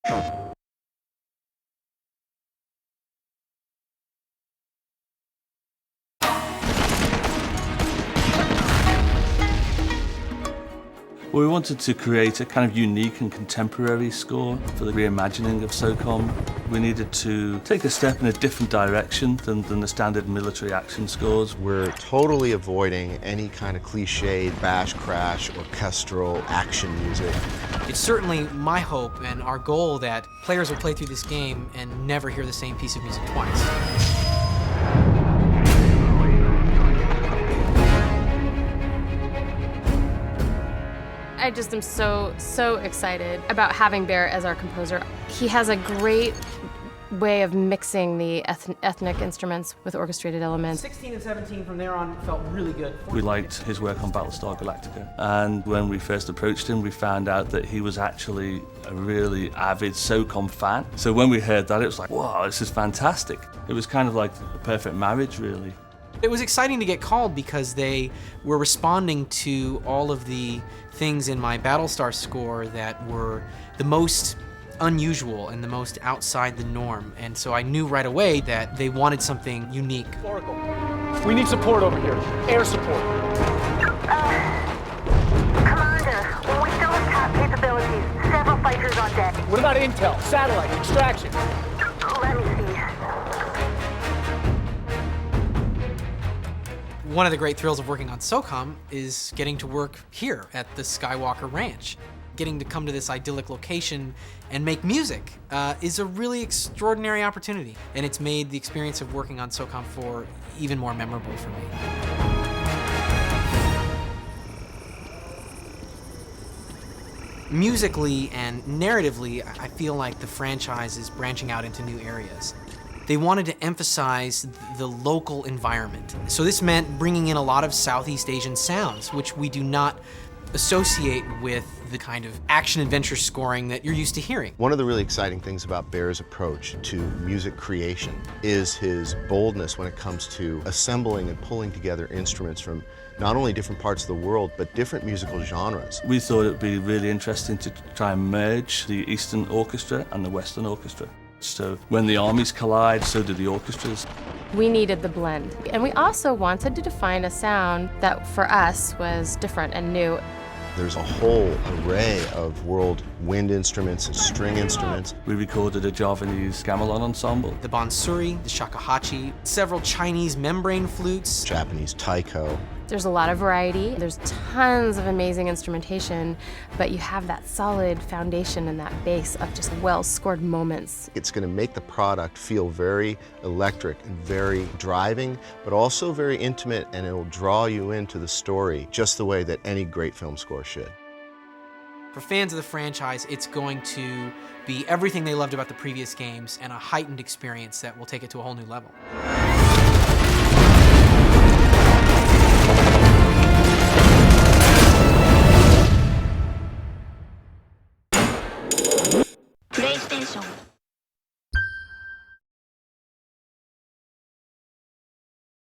Well, we wanted to create a kind of unique and contemporary score for the reimagining of SOCOM. We needed to take a step in a different direction than the standard military action scores. We're totally avoiding any kind of cliched bash, crash, orchestral action music. It's certainly my hope and our goal that players will play through this game and never hear the same piece of music twice. I just am so excited about having Bear as our composer. He has a great way of mixing the ethnic instruments with orchestrated elements. 16 and 17 from there on felt really good. We liked his work on Battlestar Galactica, and when we first approached him, we found out that he was actually a really avid SOCOM fan. So when we heard that, it was like, wow, this is fantastic. It was kind of like a perfect marriage, really. It was exciting to get called because they were responding to all of the things in my Battlestar score that were the most unusual and the most outside the norm. And so I knew right away that they wanted something unique. Oracle, we need support over here. Air support. Commander, well, we still have cap capabilities. Several fighters on deck. What about intel, satellite, extraction? Let me see. One of the great thrills of working on SOCOM is getting to work here at the Skywalker Ranch. Getting to come to this idyllic location and make music is a really extraordinary opportunity, and it's made the experience of working on SOCOM 4 even more memorable for me. Musically and narratively, I feel like the franchise is branching out into new areas. They wanted to emphasize the local environment. So this meant bringing in a lot of Southeast Asian sounds, which we do not associate with the kind of action-adventure scoring that you're used to hearing. One of the really exciting things about Bear's approach to music creation is his boldness when it comes to assembling and pulling together instruments from not only different parts of the world, but different musical genres. We thought it would be really interesting to try and merge the Eastern Orchestra and the Western Orchestra. So when the armies collide, so do the orchestras. We needed the blend. And we also wanted to define a sound that for us was different and new. There's a whole array of world wind instruments and string instruments. We recorded a Javanese gamelan ensemble. The bansuri, the shakuhachi, several Chinese membrane flutes. Japanese taiko. There's a lot of variety. There's tons of amazing instrumentation, but you have that solid foundation and that base of just well-scored moments. It's going to make the product feel very electric and very driving, but also very intimate, and it will draw you into the story just the way that any great film score should. For fans of the franchise, it's going to be everything they loved about the previous games and a heightened experience that will take it to a whole new level.